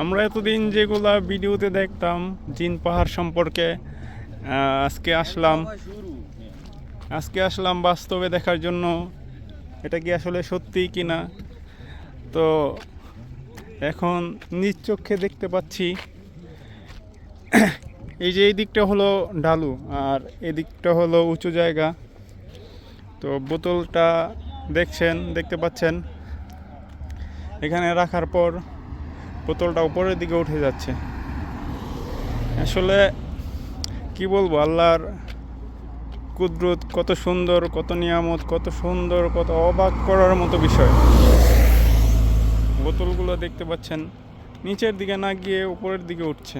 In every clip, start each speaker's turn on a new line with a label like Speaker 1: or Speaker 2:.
Speaker 1: আমরা এতদিন যেগুলা ভিডিওতে দেখতাম জিন পাহাড় সম্পর্কে, আজকে আসলাম বাস্তবে দেখার জন্য এটা কি আসলে সত্যি কিনা। তো এখন নিজ চোখে দেখতে পাচ্ছি। এই যে এই দিকটা হলো ঢালু আর এদিকটা হলো উঁচু জায়গা। তো বোতলটা দেখতে পাচ্ছেন এখানে রাখার পর বোতলটা উপরের দিকে উঠে যাচ্ছে। আসলে কি বলবো, আল্লাহর কুদরত কত সুন্দর, কত নিয়ামত, কত সুন্দর, কত অবাক করার মতো বিষয়। বোতলগুলো দেখতে পাচ্ছেন নিচের দিকে না গিয়ে উপরের দিকে উঠছে।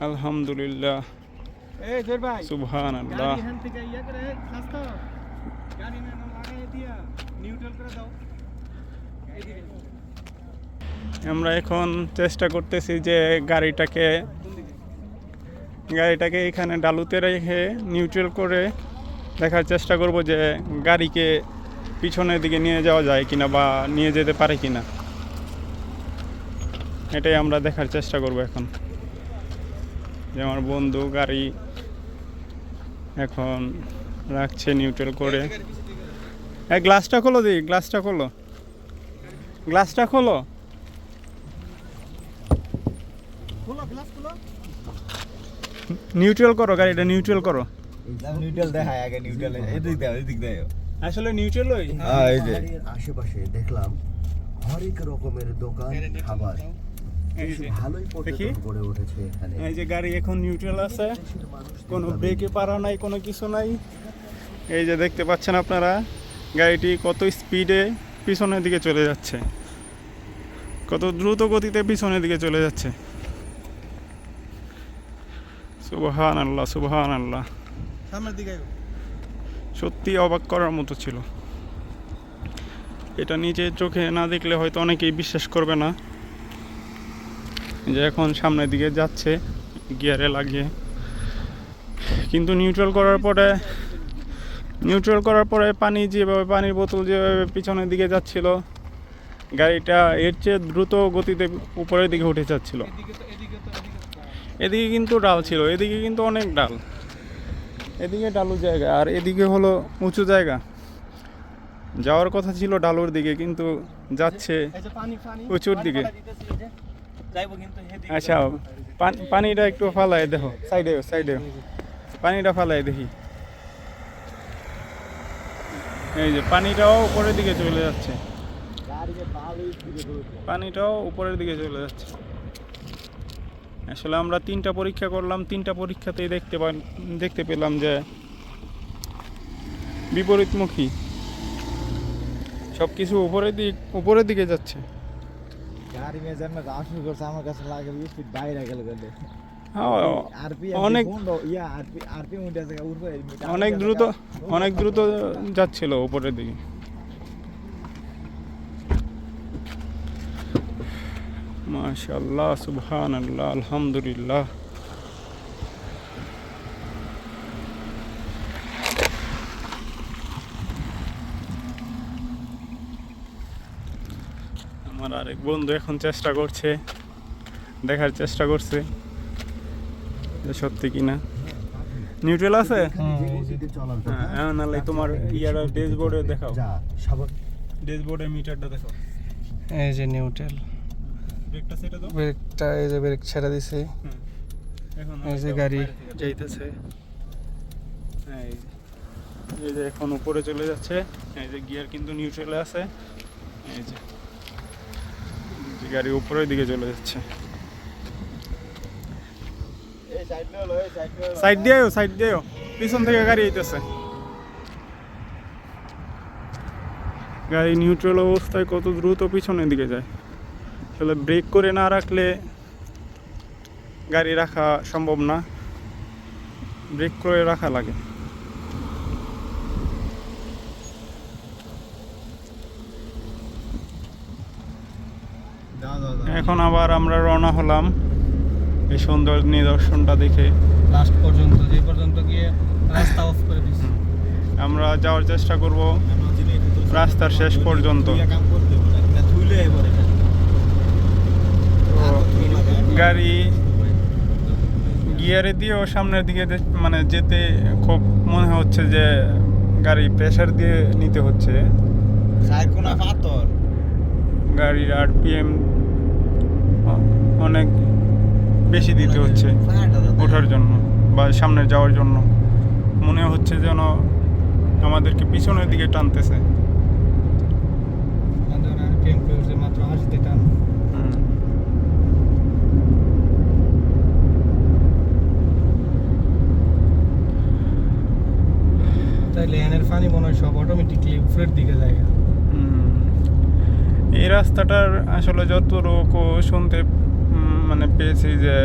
Speaker 1: আলহামদুলিল্লাহ, সুবহানাল্লাহ। আমরা এখন চেষ্টা করতেছি যে গাড়িটাকে এখানে ডালুতে রেখে নিউট্রাল করে দেখার চেষ্টা করব যে গাড়িকে পিছনের দিকে নিয়ে যাওয়া যায় কিনা বা নিয়ে যেতে পারে কিনা। এটাই আমরা দেখার চেষ্টা করব এখন। যে আমার বন্ধু গাড়ি এখন রাখছে নিউট্রাল করে। গ্লাসটা খোলো দিই, গ্লাসটা খোলো। নিউট্রাল করো, গাড়িটা নিউট্রাল করো।
Speaker 2: নিউট্রাল দেখায় আগে, নিউট্রাল এদিক দাও।
Speaker 1: আসলে নিউট্রাল ওই
Speaker 2: এই যে
Speaker 3: আশেপাশে দেখলাম হরেক রকমের দোকান, খাবার ভালোই পর্যটন গড়ে উঠেছে এখানে।
Speaker 1: এই যে গাড়ি এখন নিউট্রাল আছে, কোনো ব্রেকে পারা নাই, কোনো কিছু নাই। এই যে দেখতে পাচ্ছেন আপনারা গাড়িটি কত স্পিডে পিছনের দিকে চলে যাচ্ছে, কত দ্রুত গতিতে পিছনের দিকে চলে যাচ্ছে। সুবহানাল্লাহ, সুবহানাল্লাহ।
Speaker 2: সামনের দিকে
Speaker 1: সত্যি অবাক করার মতো ছিল। এটা নিজের চোখে না দেখলে হয়তো অনেকেই বিশ্বাস করবে না যে এখন সামনের দিকে যাচ্ছে গিয়ারে লাগিয়ে। কিন্তু নিউট্রাল করার পরে পানির বোতল যেভাবে পিছনের দিকে যাচ্ছিল, গাড়িটা এর চেয়ে দ্রুত গতিতে উপরের দিকে উঠে যাচ্ছিল। এদিকে কিন্তু ডাল ছিল, এদিকে কিন্তু অনেক ডাল। এদিকে ডালু জায়গা আর এদিকে হলো উঁচু জায়গা। যাওয়ার কথা ছিল ডালুর দিকে, কিন্তু যাচ্ছে উঁচুর দিকে। আচ্ছা, পানিটা একটু ফালাই দেখো, সাইডে পানিটা ফালাই দেখি। এই যে পানিটাও উপরের দিকে চলে যাচ্ছে, আসলে আমরা 3টা পরীক্ষা করলাম, 3টা পরীক্ষাতেই দেখতে পেলাম যে বিপরীতমুখী সবকিছু উপরের দিকে যাচ্ছে।
Speaker 2: গাড়ি মে জানা আসল করছে, আমার কাছে লাগে স্পিড বাইরে গেল।
Speaker 1: অনেক দ্রুত যাচ্ছিল উপরের দিকে। মাশাআল্লাহ, সুবহানাল্লাহ, আলহামদুলিল্লাহ। আমার আরেক বন্ধু এখন দেখার চেষ্টা করছে যে সত্যি কিনা নিউট্রাল আছে। হ্যাঁ, নাহলে তোমার ড্যাশবোর্ডে দেখাও, ড্যাশবোর্ডে মিটারটা দেখাও।
Speaker 4: এই যে নিউট্রাল, ব্রেকটা এই যে ব্রেক ছেড়ে দিছে। এই যে গাড়ি যাইতেছে,
Speaker 1: এই যে এখন উপরে চলে যাচ্ছে। এই যে গিয়ার কিন্তু নিউট্রালে আছে। এই যে গাড়ি উপরের দিকে চলে যাচ্ছে। সাইড দিয়েও পিছন থেকে গাড়ি আইতেছে। গাড়ি নিউট্রাল অবস্থায় কত দ্রুত পিছনের দিকে যায়। আসলে ব্রেক করে না রাখলে গাড়ি রাখা সম্ভব না, ব্রেক করে রাখা লাগে। এখন আবার আমরা রওনা হলাম এই সুন্দর নিদর্শনটা দেখে।
Speaker 4: লাস্ট পর্যন্ত, যে পর্যন্ত গিয়ে রাস্তা অফ করে দিচ্ছে।
Speaker 1: আমরা যাওয়ার চেষ্টা করব রাস্তার শেষ পর্যন্ত। গাড়ি গিয়ারে দিয়েও সামনের দিকে মানে যেতে খুব মনে হচ্ছে যে গাড়ি প্রেসার দিয়ে নিতে হচ্ছে।
Speaker 2: সাইকোনা পাথর
Speaker 1: গাড়ির আরপিএম অনেক বেশি দিতে হচ্ছে ওঠার জন্য বা সামনে যাওয়ার জন্য। মনে হচ্ছে যেন আমাদেরকে পিছনের দিকে টানতেছে।
Speaker 4: আমাদের আরপিএম করছে মাত্র 80 টান। তাই লেনের পানি মনে হয় সব অটোমেটিকলি উপরের দিকে যায়।
Speaker 1: এই রাস্তাটার আসলে যতটুকু শুনতে মানে পেয়েছি যে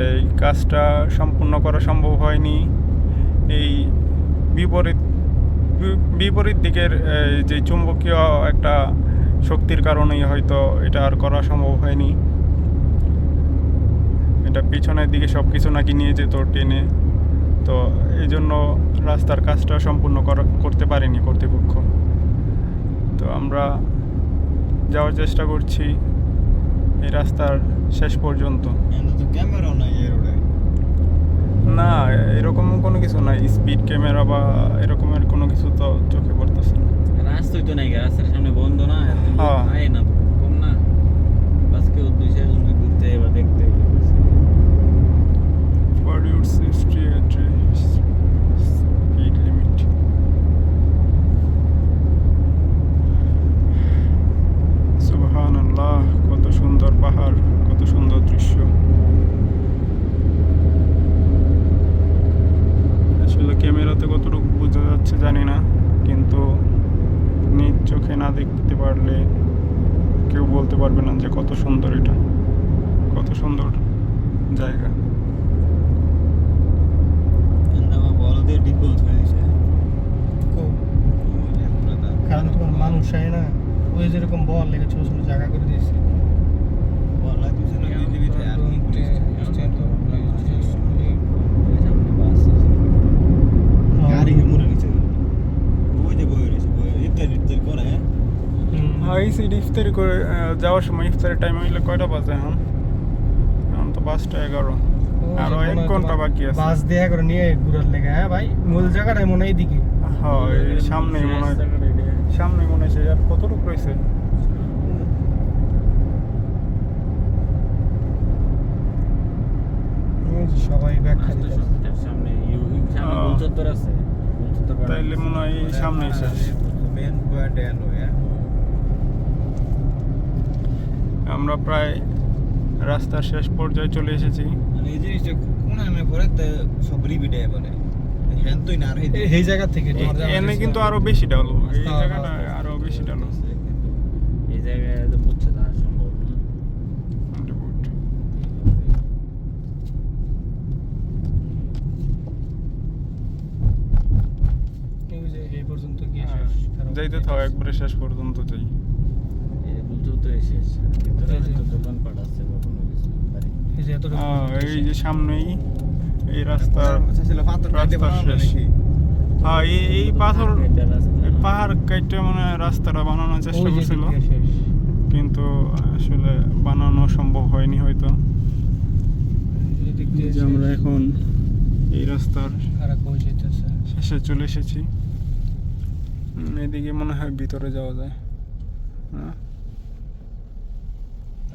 Speaker 1: এই কাজটা সম্পূর্ণ করা সম্ভব হয়নি। এই বিপরীত দিকের যে চুম্বকীয় একটা শক্তির কারণেই হয়তো এটা আর করা সম্ভব হয়নি। এটা পিছনের দিকে সব কিছু নাকি নিয়ে যেত টেনে, তো এই জন্য রাস্তার কাজটা সম্পূর্ণ করতে পারেনি কর্তৃপক্ষ। তো আমরা যাওয়ার চেষ্টা করছি এই রাস্তার শেষ পর্যন্ত।
Speaker 2: ক্যামেরা নাই এই রোডে।
Speaker 1: না, এরকম কোনো কিছু নাই, স্পিড ক্যামেরা বা এরকমের কোনো কিছু তো চোখে পড়তেছে না।
Speaker 5: রাস্তাই তো নাই, রাস্তার সামনে বন্ধ না,
Speaker 1: হ্যাঁ।
Speaker 5: আয় না কম না, আজকে 2-4 জন ঘুরতে বা দেখতে
Speaker 1: স্পিড লিমিট। সুবহানাল্লাহ, কত সুন্দর পাহাড়, কত সুন্দর দৃশ্য। আসলে ক্যামেরাতে কতটুকু বোঝা যাচ্ছে জানি না, কিন্তু নিজ চোখে না দেখতে পারলে কেউ বলতে পারবে না যে কত সুন্দর এটা, কত সুন্দর জায়গা।
Speaker 5: বলদের ডিপল হয়েছে।
Speaker 4: কারণ তোমার মানুষ হয় না, ওই যেরকম বল লেগে ছোট ছোট জায়গা করে দিয়েছে।
Speaker 2: গাড়ি মরে গেছে। ওই যে বই রয়েছে, বই ইফতার করে।
Speaker 1: এই সাইড ইফতারি করে যাওয়ার সময়, ইফতারের টাইম হইলে কয়টা বাজে এখন? এখন তো 5:11, আরো 1 ঘন্টা বাকি আছে।
Speaker 4: বাস দেয়া করে নিয়ে ঘুরার লেগে। হ্যাঁ ভাই, মূল জায়গাটাই মনে হয় এইদিকে।
Speaker 1: হ্যাঁ, এই সামনেই মনে হয়, সামনে মনে হচ্ছে। আর কতটুকু রয়েছে?
Speaker 4: সবাই ব্যাখ্যা দিতে
Speaker 5: সামনে গোলচত্বর আছে,
Speaker 1: তাইলে মনে হয় এই সামনেই শেষ।
Speaker 2: মেন পয়েন্ট এন্ড হয়ে।
Speaker 1: আমরা প্রায় রাস্তার শেষ পর্যায়ে চলে এসেছি।
Speaker 2: মানে এই জিনিসটা কোন আমি পরে সব রিপিট হয় বলে। হ্যাঁ তুই না রে
Speaker 4: এই জায়গা থেকে
Speaker 1: এনে কিন্তু আরো বেশি ডালো, এই জায়গাটা আরো বেশি ডালো।
Speaker 5: এই জায়গায় বুঝছে না সম্ভব না।
Speaker 4: এই পর্যন্ত গিয়ে শেষ।
Speaker 1: যাইতে থাও, একবারে শেষ পর্যন্ত যাই।
Speaker 5: এই যে গোলচত্বর শেষ, ভিতরে হয়তো দোকানপাট আছে বা কোনো কিছু বাড়ি।
Speaker 4: এই যে এতটুকু
Speaker 1: এই যে সামনেই এই রাস্তার
Speaker 2: ছিল পাথর কাটতে
Speaker 1: রাস্তা
Speaker 2: পারো
Speaker 1: শেষ।
Speaker 2: নাকি?
Speaker 1: হ্যাঁ, এই পাথর,
Speaker 5: এটা রাস্তা
Speaker 1: এই পাহাড় কাটতে মানে রাস্তাটা বানানোর চেষ্টা
Speaker 4: ওই যে
Speaker 1: করছিল,
Speaker 4: দিকে শেষ।
Speaker 1: কিন্তু আসলে বানানো সম্ভব হয়নি হয়তো।
Speaker 4: এই দিক দিয়ে
Speaker 1: যে আমরা এখন এই রাস্তার
Speaker 4: খারাপ হয়ে যেতেছে।
Speaker 1: শেষে চলে এসেছি। এদিকে মনে হয় ভিতরে যাওয়া যায়। হ্যাঁ,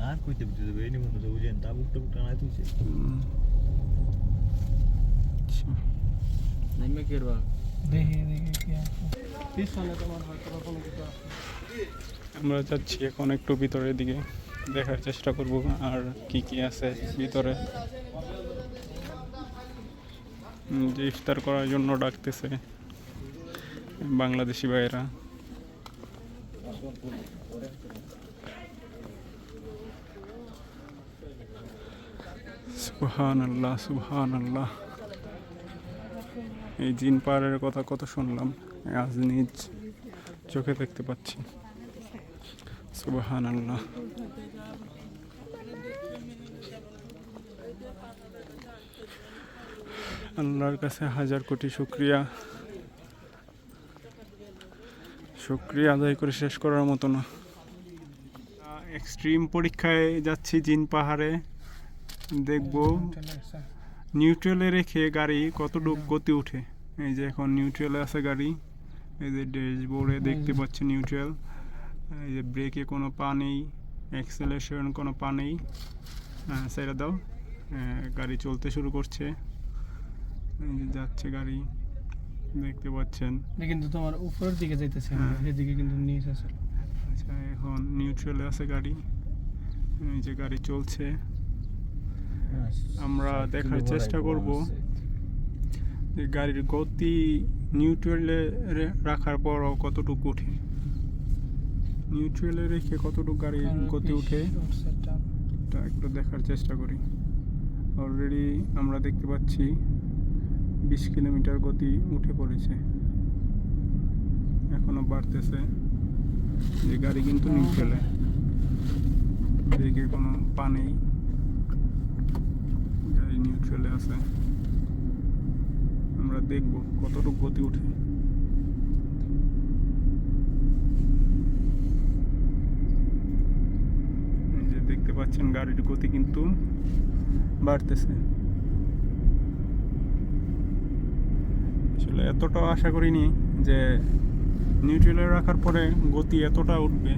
Speaker 2: আর কইতে বুঝতে দেবে এই নিমন তো বুঝেন তা বুকটা বুকটা নাই তুইছে।
Speaker 1: আচ্ছা।
Speaker 5: নেমে কেরবা
Speaker 4: দেখি কি আছে পিছনে তোমার হয়তো বা কোনো কিছু আছে।
Speaker 1: আমরা যাচ্ছি এখন একটু ভিতরের দিকে, দেখার চেষ্টা করব আর কি কি আছে ভিতরে। যে ইফতার করার জন্য ডাকতেছে বাংলাদেশি ভাইয়েরা। সুবহানাল্লাহ, সুবহানাল্লাহ। এই জিন পাহাড়ের কথা কত শুনলাম, আজ নিজ চোখে দেখতে পাচ্ছি। সুবহানাল্লাহ। আল্লাহর কাছে হাজার কোটি শুকরিয়া, শুকরিয়া আদায় করে শেষ করার মতো না। এক্সট্রিম পরীক্ষায় যাচ্ছি জিন পাহাড়ে, দেখবো নিউট্রালে রেখে গাড়ি কতটুকু গতি উঠে। এই যে এখন নিউট্রালে আছে গাড়ি, এই যে ড্যাশবোর্ডে দেখতে পাচ্ছি নিউট্রাল, এই যে ব্রেকে কোনো পা নেই, অ্যাক্সেলারেশন কোনো পা নেই। সেটা দাও, গাড়ি চলতে শুরু করছে, এই যে যাচ্ছে গাড়ি দেখতে পাচ্ছেন।
Speaker 4: কিন্তু তোমার উপরের দিকে যাইতেছে,
Speaker 1: হ্যাঁ।
Speaker 4: এদিকে কিন্তু নিচ আছে।
Speaker 1: আচ্ছা এখন নিউট্রালে আছে গাড়ি, এই যে গাড়ি চলছে। আমরা দেখার চেষ্টা করব যে গাড়ির গতি নিউট্রালে রাখার পরও কতটুকু উঠে, নিউট্রালে রেখে কতটুকু গাড়ির গতি উঠে এটা একটু দেখার চেষ্টা করি। অলরেডি আমরা দেখতে পাচ্ছি 20 কিলোমিটার গতি উঠে পড়েছে, এখনো বাড়তেছে। যে গাড়ি কিন্তু নিউট্রালে, ব্রেকে কোনো পা নেই, গাড়ি নিউট্রালে আছে। আমরা দেখব কতটুকু গতি উঠে। এই যে দেখতে পাচ্ছেন গাড়ির গতি কিন্তু বাড়তেছে। আসলে এতটাও আশা করিনি যে নিউট্রালে রাখার পরে গতি এতটা উঠবে,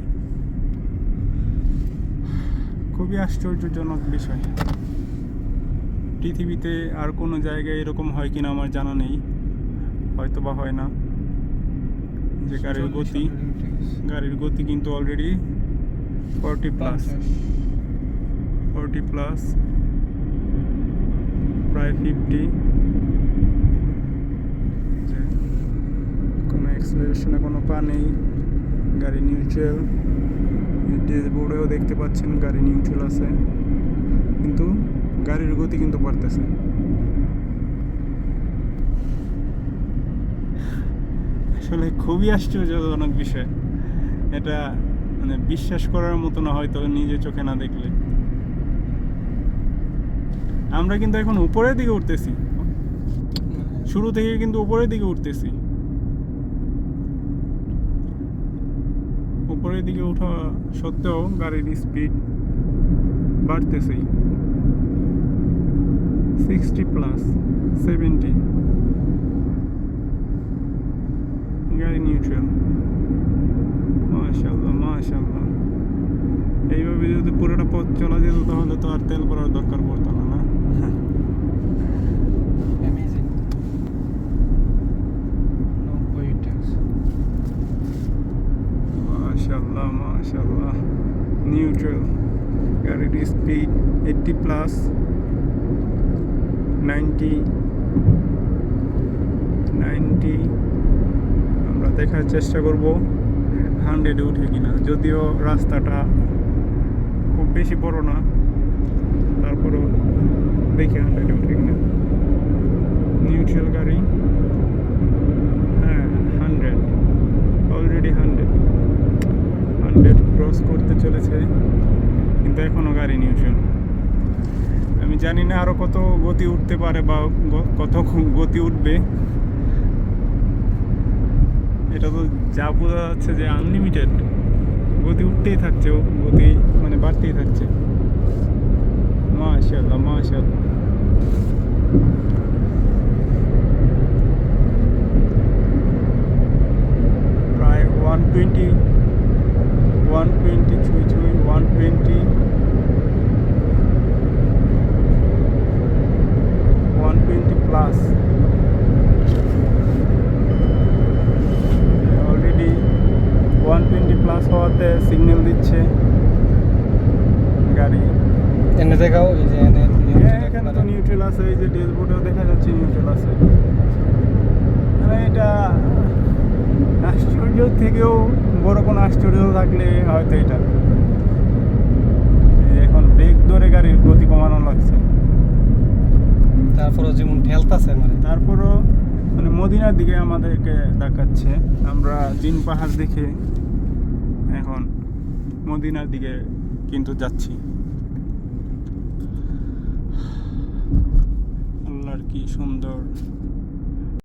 Speaker 1: খুবই আশ্চর্যজনক বিষয়। পৃথিবীতে আর কোনো জায়গায় এরকম হয় কিনা আমার জানা নেই, হয়তো বা হয় না, যে গাড়ির গতি কিন্তু অলরেডি 40 প্লাস, প্রায় 50। কোনো অ্যাক্সেলারেশনে কোনো পা নেই, গাড়ি নিউট্রাল। ড্যাশবোর্ডেও দেখতে পাচ্ছেন গাড়ি নিউট্রাল আছে, কিন্তু গাড়ির গতি কিন্তু বাড়তেছে। আসলে খুবই আশ্চর্যজনক বিষয়, এটা মানে বিশ্বাস করার মতো না হয়তো নিজে চোখে না দেখলে। আমরা কিন্তু এখন উপরের দিকে উঠতেছি, শুরু থেকে কিন্তু উপরের দিকে উঠতেছি। উপরের দিকে ওঠা সত্ত্বেও গাড়ির স্পিড বাড়তেছেই, 60 প্লাস 70। গাড়ি নিউট্রাল, মাশাআল্লাহ মাশাআল্লাহ। এইভাবে যদি পুরোটা পথ চলা যেত তাহলে তো আর তেল ভরার দরকার পড়তো না, না? মাশাআল্লাহ মাশাআল্লাহ। নিউট্রাল, গাড়ির স্পিড 80 প্লাস, 90। আমরা দেখার চেষ্টা করব 100-এ উঠে কিনা, যদিও রাস্তাটা খুব বেশি বড় না, তারপরেও দেখি 100-এ উঠে কিনা। নিউট্রাল গাড়ি, হ্যাঁ 100, অলরেডি 100 ক্রস করতে চলেছে, কিন্তু এখনও গাড়ি নিউট্রাল। আমি জানি না আরও কত গতি উঠতে পারে বা কত গতি উঠবে। এটা তো যা বোঝা যাচ্ছে যে আনলিমিটেড গতি উঠতেই থাকছে, গতি মানে বাড়তেই থাকছে। মাশাআল্লাহ মাশাআল্লাহ। প্রায় 120 ছুঁই 120, 120 প্লাস। অলরেডি 120 প্লাস হওয়াতে সিগন্যাল দিচ্ছে গাড়ি।
Speaker 4: এনে দেখাও, এই যে
Speaker 1: এখানে তো নিউট্রাল আছে, এই যে ড্যাশবোর্ডেও দেখা যাচ্ছে নিউট্রাল আছে। মানে এটা আশ্চর্য থেকেও বড় কোনো আশ্চর্য থাকলে হয়তো এটা। এখন ব্রেক ধরে গাড়ির গতি কমানো লাগছে,
Speaker 4: তারপরও যেমন ঠেলতাছে মানে।
Speaker 1: তারপরও মানে মদিনার দিকে আমাদেরকে দেখাচ্ছে। আমরা জিন পাহাড় দেখে এখন মদিনার দিকে কিন্তু যাচ্ছি। আল্লাহর কি সুন্দর